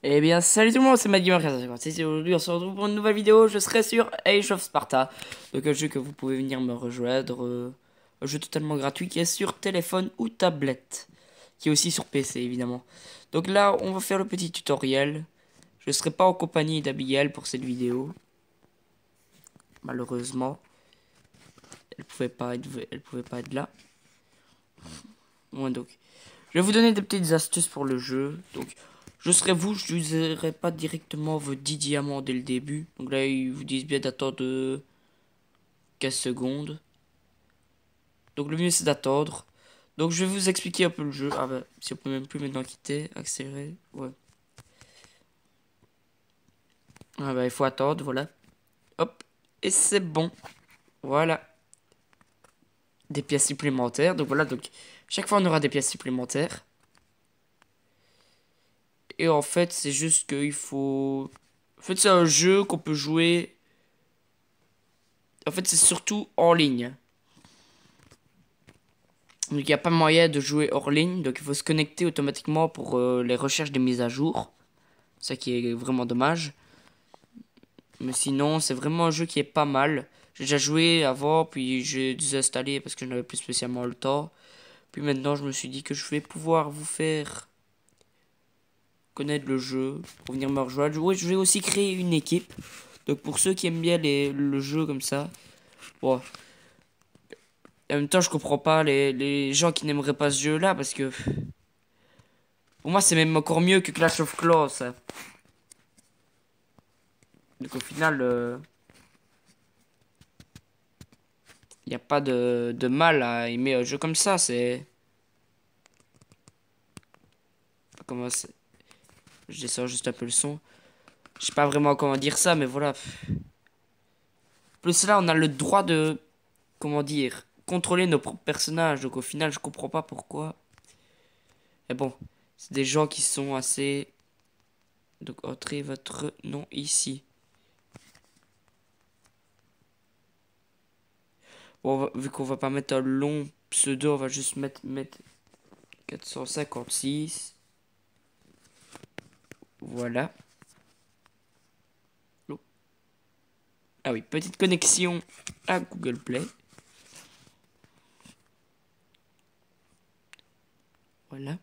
Eh bien, salut tout le monde, c'est MacGamer450. Et aujourd'hui, on se retrouve pour une nouvelle vidéo. Je serai sur Age of Sparta. Donc, un jeu que vous pouvez venir me rejoindre. Un jeu totalement gratuit qui est sur téléphone ou tablette. Qui est aussi sur PC, évidemment. Donc là, on va faire le petit tutoriel. Je ne serai pas en compagnie d'Abigail pour cette vidéo. Malheureusement, elle pouvait pas être là. Ouais, donc, je vais vous donner des petites astuces pour le jeu. Donc, je serai vous, je n'utiliserai pas directement vos 10 diamants dès le début. Donc là, ils vous disent bien d'attendre 15 secondes. Donc le mieux c'est d'attendre. Donc je vais vous expliquer un peu le jeu. Ah bah, si on peut même plus maintenant quitter, accélérer. Ouais. Ah bah, il faut attendre, voilà. Hop. Et c'est bon. Voilà. Des pièces supplémentaires. Donc voilà, donc chaque fois on aura des pièces supplémentaires. Et en fait, c'est juste qu'il faut... En fait, c'est un jeu qu'on peut jouer. En fait, c'est surtout en ligne. Donc, il n'y a pas moyen de jouer hors ligne. Donc, il faut se connecter automatiquement pour les recherches des mises à jour. Ça qui est vraiment dommage. Mais sinon, c'est vraiment un jeu qui est pas mal. J'ai déjà joué avant, puis j'ai désinstallé parce que je n'avais plus spécialement le temps. Puis maintenant, je me suis dit que je vais pouvoir vous faire connaître le jeu pour venir me rejoindre. Ouais, je vais aussi créer une équipe. Donc, pour ceux qui aiment bien le jeu comme ça. Bon, en même temps, je comprends pas les gens qui n'aimeraient pas ce jeu-là parce que pour moi, c'est même encore mieux que Clash of Clans, ça. Donc, au final, il n'y a pas de mal à aimer un jeu comme ça. C'est. Comment c'est. Je descends juste un peu le son. Je sais pas vraiment comment dire ça, mais voilà. Plus là, on a le droit de. Comment dire. Contrôler nos propres personnages. Donc, au final, je comprends pas pourquoi. Mais bon, c'est des gens qui sont assez. Donc, entrez votre nom ici. Bon, vu qu'on va pas mettre un long pseudo, on va juste mettre 456. Voilà. Oh. Ah oui, petite connexion à Google Play. Voilà.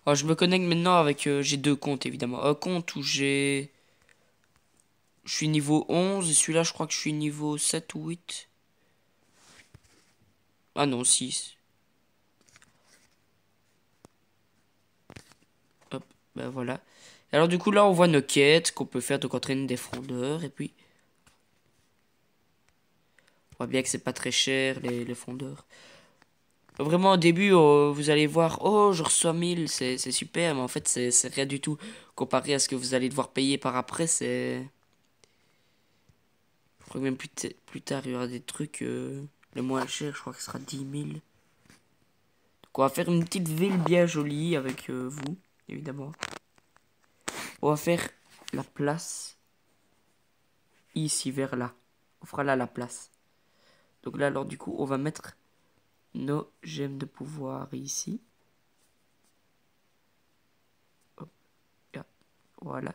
Alors, je me connecte maintenant avec... j'ai deux comptes, évidemment. Un compte où j'ai... Je suis niveau 11 et celui-là, je crois que je suis niveau 7 ou 8. Ah non, 6. Hop, ben voilà. Alors du coup, là, on voit nos quêtes qu'on peut faire. Donc, entraîner des frondeurs. Et puis, on voit bien que c'est pas très cher, les frondeurs. Vraiment, au début, vous allez voir, oh, je reçois 1000, c'est super, mais en fait, c'est rien du tout. Comparé à ce que vous allez devoir payer par après, c'est... Je crois que même plus tard, il y aura des trucs les moins chers, je crois que ce sera 10 000. Donc, on va faire une petite ville bien jolie avec vous, évidemment. On va faire la place ici, vers là. On fera là la place. Donc là, alors du coup, on va mettre nos gemmes de pouvoir ici. Hop, là, voilà.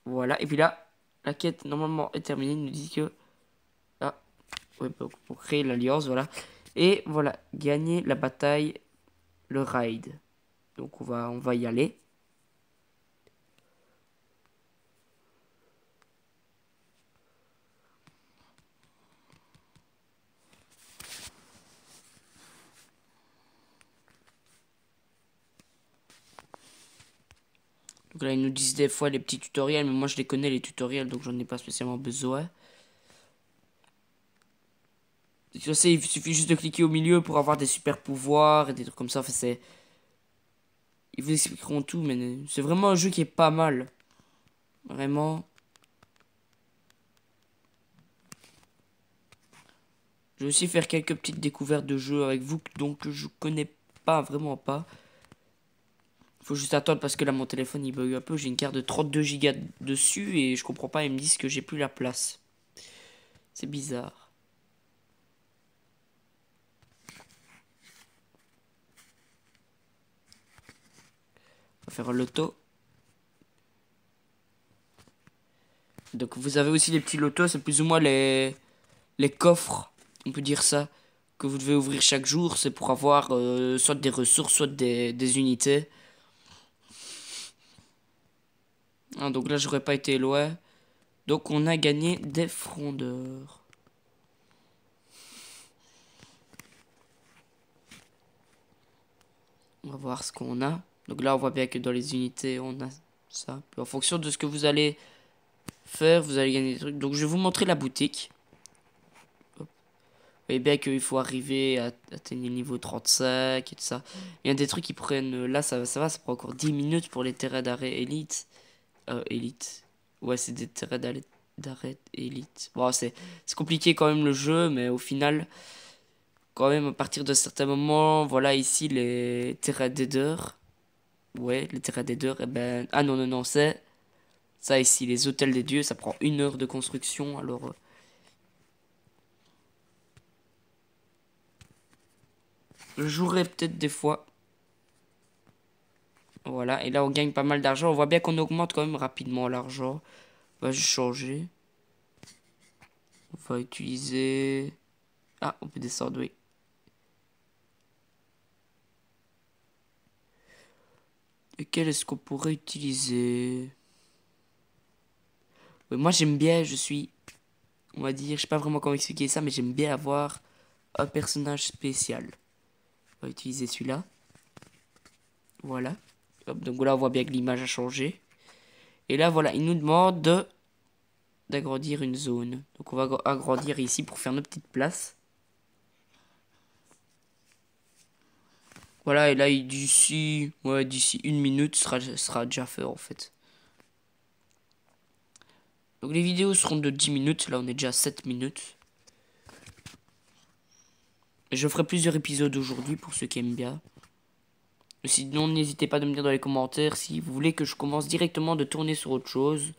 Voilà, et puis là, la quête normalement est terminée. Il nous dit que... Ah, ouais, pour créer l'alliance, voilà. Et voilà, gagner la bataille, le raid. Donc on va y aller. Donc là, ils nous disent des fois les petits tutoriels, mais moi je les connais les tutoriels, donc j'en ai pas spécialement besoin. Je sais, il suffit juste de cliquer au milieu pour avoir des super pouvoirs et des trucs comme ça. Enfin, c'est... Ils vous expliqueront tout, mais c'est vraiment un jeu qui est pas mal. Vraiment. Je vais aussi faire quelques petites découvertes de jeux avec vous, donc je connais pas, vraiment pas. Faut juste attendre parce que là mon téléphone il bug un peu. J'ai une carte de 32 Go dessus et je comprends pas. Ils me disent que j'ai plus la place. C'est bizarre. On va faire un loto. Donc vous avez aussi les petits lotos, c'est plus ou moins les coffres, on peut dire ça, que vous devez ouvrir chaque jour. C'est pour avoir soit des ressources, soit des unités. Ah, donc là, j'aurais pas été loin. Donc on a gagné des frondeurs. On va voir ce qu'on a. Donc là, on voit bien que dans les unités, on a ça. Puis en fonction de ce que vous allez faire, vous allez gagner des trucs. Donc je vais vous montrer la boutique. Hop. Vous voyez bien qu'il faut arriver à atteindre le niveau 35 et tout ça. Il y a des trucs qui prennent... Là, ça va, ça prend encore 10 minutes pour les terrains d'arrêt élite. Élite. Ouais, c'est des terrains d'arrêt élite. Bon, c'est compliqué quand même le jeu, mais au final... Quand même, à partir de certains moments, voilà ici les terrains d'aider. Ouais, les terrains d'aider, eh ben... Ah non, non, non, c'est... Ça ici, les hôtels des dieux, ça prend 1 heure de construction, alors... je jouerai peut-être des fois. Voilà, et là on gagne pas mal d'argent. On voit bien qu'on augmente quand même rapidement l'argent. On va juste changer. On va utiliser... Ah, on peut descendre, oui. Et quel est-ce qu'on pourrait utiliser? Oui, moi j'aime bien, je suis... On va dire, je sais pas vraiment comment expliquer ça, mais j'aime bien avoir un personnage spécial. On va utiliser celui-là. Voilà. Hop, donc là on voit bien que l'image a changé. Et là voilà, il nous demande d'agrandir une zone. Donc on va agrandir ici pour faire notre petite place. Voilà, et là d'ici 1 minute sera déjà fait en fait. Donc les vidéos seront de 10 minutes, là on est déjà à 7 minutes. Et je ferai plusieurs épisodes aujourd'hui pour ceux qui aiment bien. Sinon n'hésitez pas à me dire dans les commentaires si vous voulez que je commence directement de tourner sur autre chose.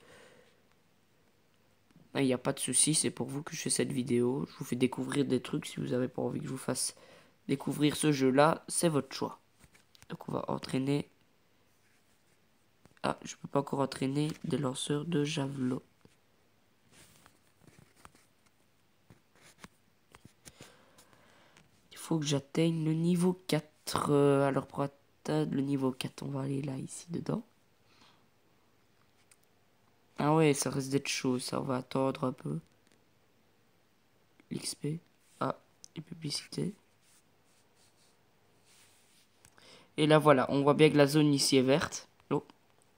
Il n'y a pas de souci, c'est pour vous que je fais cette vidéo. Je vous fais découvrir des trucs. Si vous n'avez pas envie que je vous fasse découvrir ce jeu-là, c'est votre choix. Donc on va entraîner... Ah, je peux pas encore entraîner des lanceurs de javelot. Il faut que j'atteigne le niveau 4. Alors pour atteindre le niveau 4, on va aller là, ici, dedans. Ah ouais, ça risque d'être chaud, ça. On va attendre un peu. L'XP. Ah, les publicités. Et là, voilà, on voit bien que la zone ici est verte. Oh,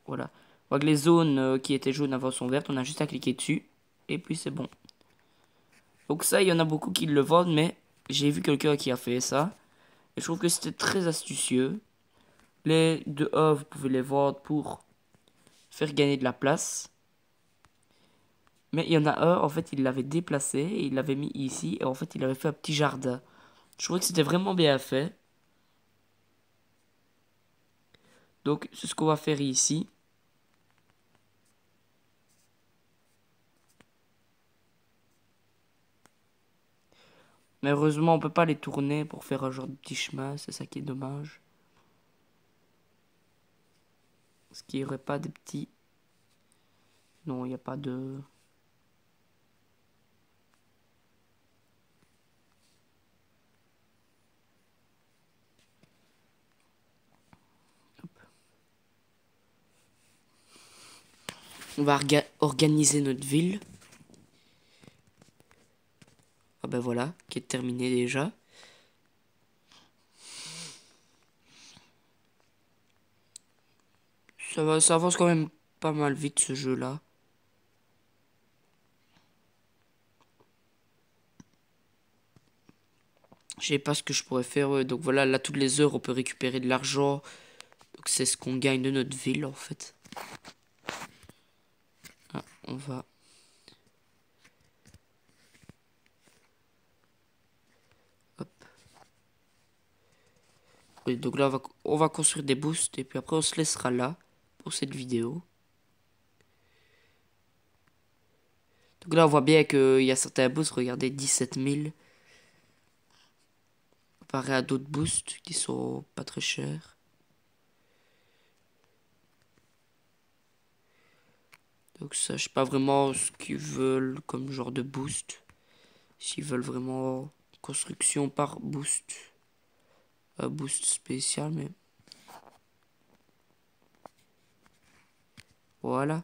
voilà. On voit que les zones qui étaient jaunes avant sont vertes. On a juste à cliquer dessus. Et puis c'est bon. Donc ça, il y en a beaucoup qui le vendent, mais j'ai vu quelqu'un qui a fait ça. Et je trouve que c'était très astucieux. Les deux A, vous pouvez les vendre pour faire gagner de la place. Mais il y en a un, en fait, il l'avait déplacé et il l'avait mis ici. Et en fait, il avait fait un petit jardin. Je trouvais que c'était vraiment bien fait. Donc, c'est ce qu'on va faire ici. Mais heureusement, on peut pas les tourner pour faire un genre de petit chemin. C'est ça qui est dommage. Parce qu'il n'y aurait pas de petits... Non, il n'y a pas de... On va organiser notre ville. Ah ben voilà, qui est terminé déjà. Ça avance quand même pas mal vite ce jeu-là. Je sais pas ce que je pourrais faire. Ouais. Donc voilà, là toutes les heures on peut récupérer de l'argent. Donc c'est ce qu'on gagne de notre ville en fait. Ah, on va... Hop. Oui, donc là on va construire des boosts et puis après on se laissera là pour cette vidéo. Donc là on voit bien qu'il y a certains boosts, regardez 17 000. Comparé à d'autres boosts qui sont pas très chers. Donc ça, je sais pas vraiment ce qu'ils veulent comme genre de boost. S'ils veulent vraiment construction par boost. Boost spécial, mais... Voilà.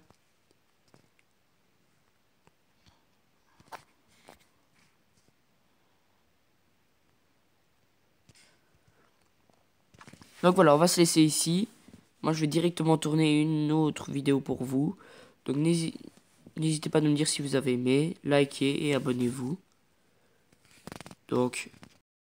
Donc voilà, on va se laisser ici. Moi, je vais directement tourner une autre vidéo pour vous. Donc n'hésitez pas à nous dire si vous avez aimé, likez et abonnez-vous. Donc,